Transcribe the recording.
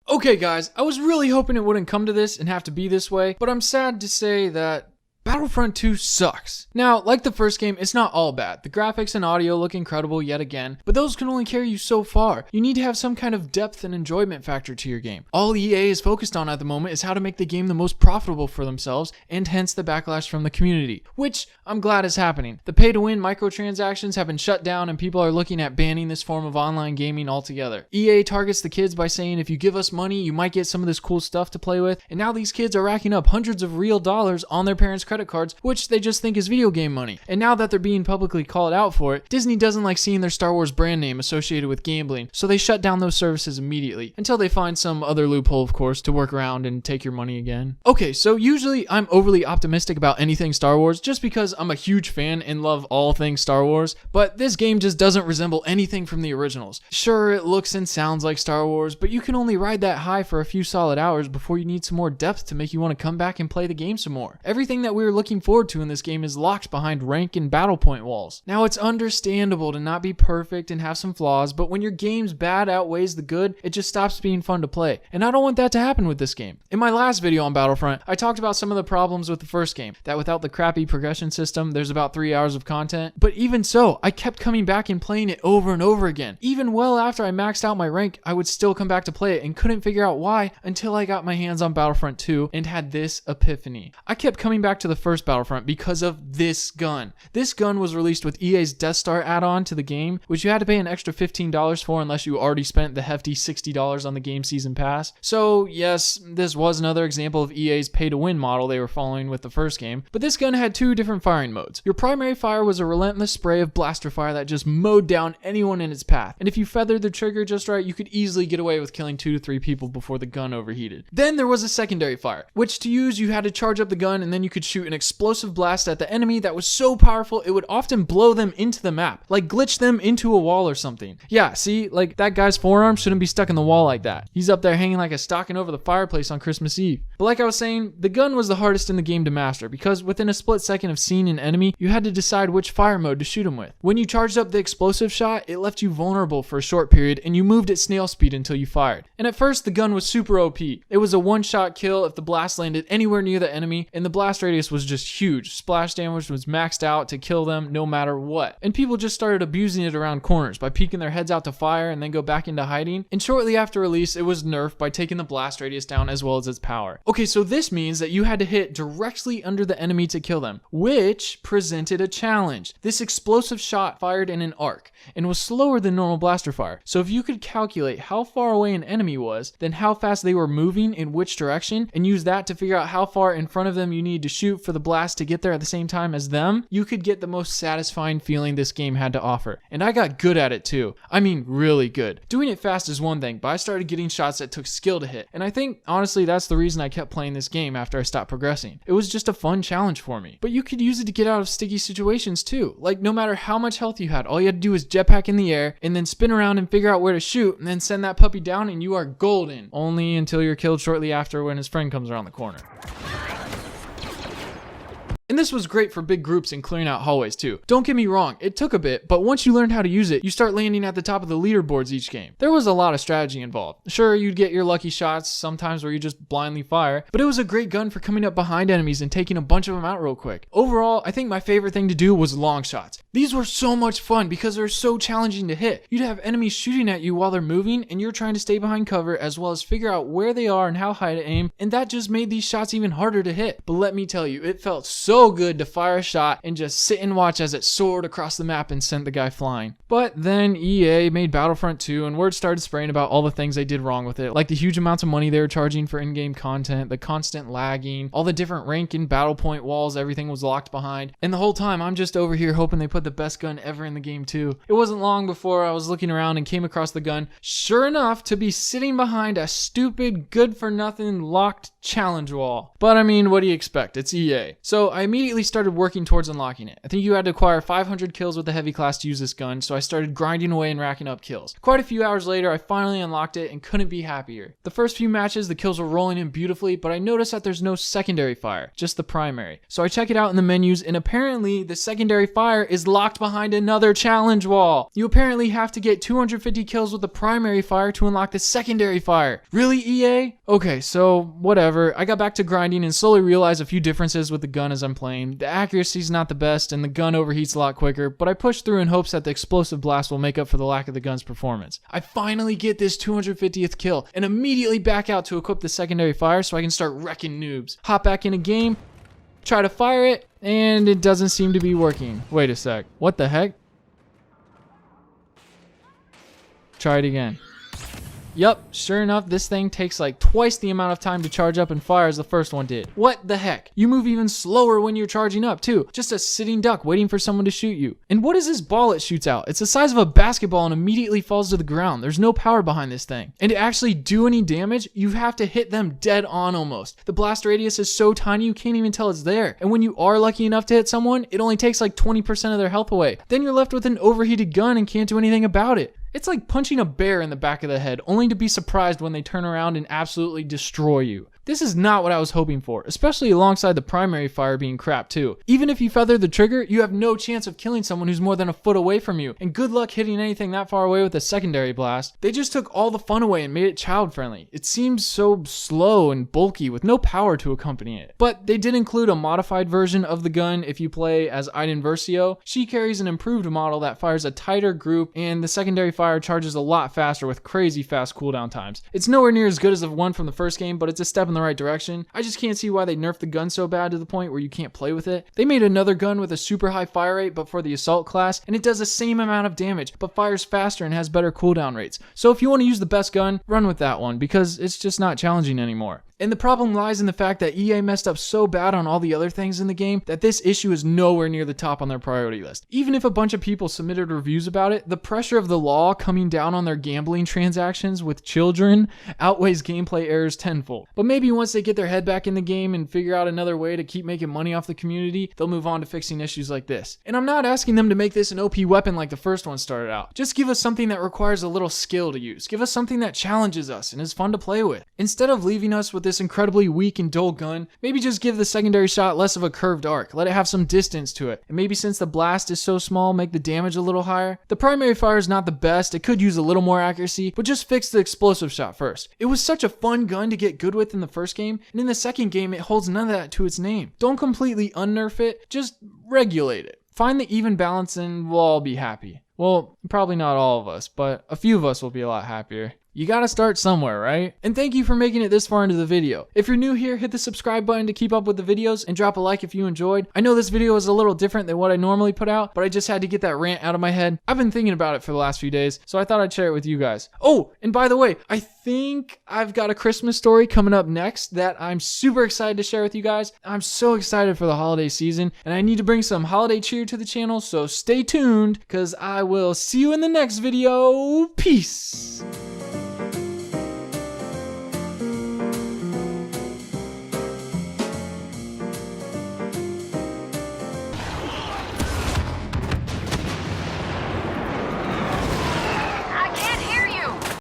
Okay guys, I was really hoping it wouldn't come to this and have to be this way, but I'm sad to say that Battlefront 2 sucks. Now, like the first game, it's not all bad. The graphics and audio look incredible yet again, but those can only carry you so far. You need to have some kind of depth and enjoyment factor to your game. All EA is focused on at the moment is how to make the game the most profitable for themselves, and hence the backlash from the community, which I'm glad is happening. The pay-to-win microtransactions have been shut down and people are looking at banning this form of online gaming altogether. EA targets the kids by saying if you give us money, you might get some of this cool stuff to play with, and now these kids are racking up hundreds of real dollars on their parents' credit cards, which they just think is video game money. And now that they're being publicly called out for it, Disney doesn't like seeing their Star Wars brand name associated with gambling, so they shut down those services immediately, until they find some other loophole, of course, to work around and take your money again. Okay, so usually I'm overly optimistic about anything Star Wars just because I'm a huge fan and love all things Star Wars, but this game just doesn't resemble anything from the originals. Sure, it looks and sounds like Star Wars, but you can only ride that high for a few solid hours before you need some more depth to make you want to come back and play the game some more. Everything that we were looking forward to in this game is locked behind rank and battle point walls. Now, it's understandable to not be perfect and have some flaws, but when your game's bad outweighs the good, it just stops being fun to play. And I don't want that to happen with this game. In my last video on Battlefront, I talked about some of the problems with the first game, that without the crappy progression system, there's about 3 hours of content. But even so, I kept coming back and playing it over and over again. Even well after I maxed out my rank, I would still come back to play it and couldn't figure out why until I got my hands on Battlefront 2 and had this epiphany. I kept coming back to the first Battlefront because of this gun. This gun was released with EA's Death Star add-on to the game, which you had to pay an extra $15 for unless you already spent the hefty $60 on the game season pass. So yes, this was another example of EA's pay-to-win model they were following with the first game, but this gun had two different firing modes. Your primary fire was a relentless spray of blaster fire that just mowed down anyone in its path, and if you feathered the trigger just right, you could easily get away with killing 2 to 3 people before the gun overheated. Then there was a secondary fire, which to use you had to charge up the gun and then you could shoot an explosive blast at the enemy that was so powerful it would often blow them into the map, like glitch them into a wall or something. Yeah, see, like that guy's forearm shouldn't be stuck in the wall like that. He's up there hanging like a stocking over the fireplace on Christmas Eve. But like I was saying, the gun was the hardest in the game to master because within a split second of seeing an enemy, you had to decide which fire mode to shoot him with. When you charged up the explosive shot, it left you vulnerable for a short period and you moved at snail speed until you fired. And at first, the gun was super OP. It was a one-shot kill if the blast landed anywhere near the enemy, and the blast radius was just huge. Splash damage was maxed out to kill them no matter what. And people just started abusing it around corners by peeking their heads out to fire and then go back into hiding. And shortly after release, it was nerfed by taking the blast radius down as well as its power. Okay, so this means that you had to hit directly under the enemy to kill them, which presented a challenge. This explosive shot fired in an arc and was slower than normal blaster fire. So if you could calculate how far away an enemy was, then how fast they were moving in which direction, and use that to figure out how far in front of them you need to shoot for the blast to get there at the same time as them, you could get the most satisfying feeling this game had to offer. And I got good at it too. I mean, really good. Doing it fast is one thing, but I started getting shots that took skill to hit. And I think, honestly, that's the reason I kept playing this game after I stopped progressing. It was just a fun challenge for me. But you could use it to get out of sticky situations too. Like, no matter how much health you had, all you had to do was jetpack in the air and then spin around and figure out where to shoot and then send that puppy down and you are golden. Only until you're killed shortly after when his friend comes around the corner. And this was great for big groups and clearing out hallways too. Don't get me wrong, it took a bit, but once you learned how to use it, you start landing at the top of the leaderboards each game. There was a lot of strategy involved. Sure, you'd get your lucky shots sometimes where you just blindly fire, but it was a great gun for coming up behind enemies and taking a bunch of them out real quick. Overall, I think my favorite thing to do was long shots. These were so much fun because they're so challenging to hit. You'd have enemies shooting at you while they're moving and you're trying to stay behind cover as well as figure out where they are and how high to aim, and that just made these shots even harder to hit. But let me tell you, it felt so good to fire a shot and just sit and watch as it soared across the map and sent the guy flying. But then EA made Battlefront 2 and word started spraying about all the things they did wrong with it, like the huge amounts of money they were charging for in-game content, the constant lagging, all the different rank and battle point walls everything was locked behind. And the whole time I'm just over here hoping they put the best gun ever in the game too. It wasn't long before I was looking around and came across the gun, sure enough, to be sitting behind a stupid good for nothing locked challenge wall. But I mean, what do you expect? It's EA. So I immediately started working towards unlocking it. I think you had to acquire 500 kills with the heavy class to use this gun, so I started grinding away and racking up kills. Quite a few hours later, I finally unlocked it and couldn't be happier. The first few matches, the kills were rolling in beautifully, but I noticed that there's no secondary fire, just the primary. So I check it out in the menus, and apparently the secondary fire is locked behind another challenge wall. You apparently have to get 250 kills with the primary fire to unlock the secondary fire. Really, EA? Okay, so whatever. I got back to grinding and slowly realized a few differences with the gun as I'm playing. The accuracy's not the best and the gun overheats a lot quicker, but I push through in hopes that the explosive blast will make up for the lack of the gun's performance. I finally get this 250th kill and immediately back out to equip the secondary fire so I can start wrecking noobs. Hop back in a game, try to fire it, and it doesn't seem to be working. Wait a sec. What the heck? Try it again. Yup, sure enough, this thing takes like twice the amount of time to charge up and fire as the first one did. What the heck? You move even slower when you're charging up too. Just a sitting duck waiting for someone to shoot you. And what is this ball it shoots out? It's the size of a basketball and immediately falls to the ground. There's no power behind this thing. And to actually do any damage, you have to hit them dead on almost. The blast radius is so tiny you can't even tell it's there. And when you are lucky enough to hit someone, it only takes like 20% of their health away. Then you're left with an overheated gun and can't do anything about it. It's like punching a bear in the back of the head, only to be surprised when they turn around and absolutely destroy you. This is not what I was hoping for, especially alongside the primary fire being crap too. Even if you feather the trigger, you have no chance of killing someone who's more than a foot away from you, and good luck hitting anything that far away with a secondary blast. They just took all the fun away and made it child friendly. It seems so slow and bulky with no power to accompany it. But they did include a modified version of the gun if you play as Iden Versio. She carries an improved model that fires a tighter group, and the secondary fire charges a lot faster with crazy fast cooldown times. It's nowhere near as good as the one from the first game, but it's a step in the right direction. I just can't see why they nerfed the gun so bad to the point where you can't play with it. They made another gun with a super high fire rate but for the assault class, and it does the same amount of damage but fires faster and has better cooldown rates. So if you want to use the best gun, run with that one because it's just not challenging anymore. And the problem lies in the fact that EA messed up so bad on all the other things in the game that this issue is nowhere near the top on their priority list. Even if a bunch of people submitted reviews about it, the pressure of the law coming down on their gambling transactions with children outweighs gameplay errors tenfold. But maybe once they get their head back in the game and figure out another way to keep making money off the community, they'll move on to fixing issues like this. And I'm not asking them to make this an OP weapon like the first one started out. Just give us something that requires a little skill to use. Give us something that challenges us and is fun to play with. Instead of leaving us with this incredibly weak and dull gun, maybe just give the secondary shot less of a curved arc. Let it have some distance to it. And maybe since the blast is so small, make the damage a little higher. The primary fire is not the best. It could use a little more accuracy, but just fix the explosive shot first. It was such a fun gun to get good with in the first game, and in the second game, it holds none of that to its name. Don't completely unnerf it, just regulate it. Find the even balance and we'll all be happy. Well, probably not all of us, but a few of us will be a lot happier. You gotta start somewhere, right? And thank you for making it this far into the video. If you're new here, hit the subscribe button to keep up with the videos and drop a like if you enjoyed. I know this video is a little different than what I normally put out, but I just had to get that rant out of my head. I've been thinking about it for the last few days, so I thought I'd share it with you guys. Oh, and by the way, I think I've got a Christmas story coming up next that I'm super excited to share with you guys. I'm so excited for the holiday season, and I need to bring some holiday cheer to the channel, so stay tuned, because I will see you in the next video. Peace!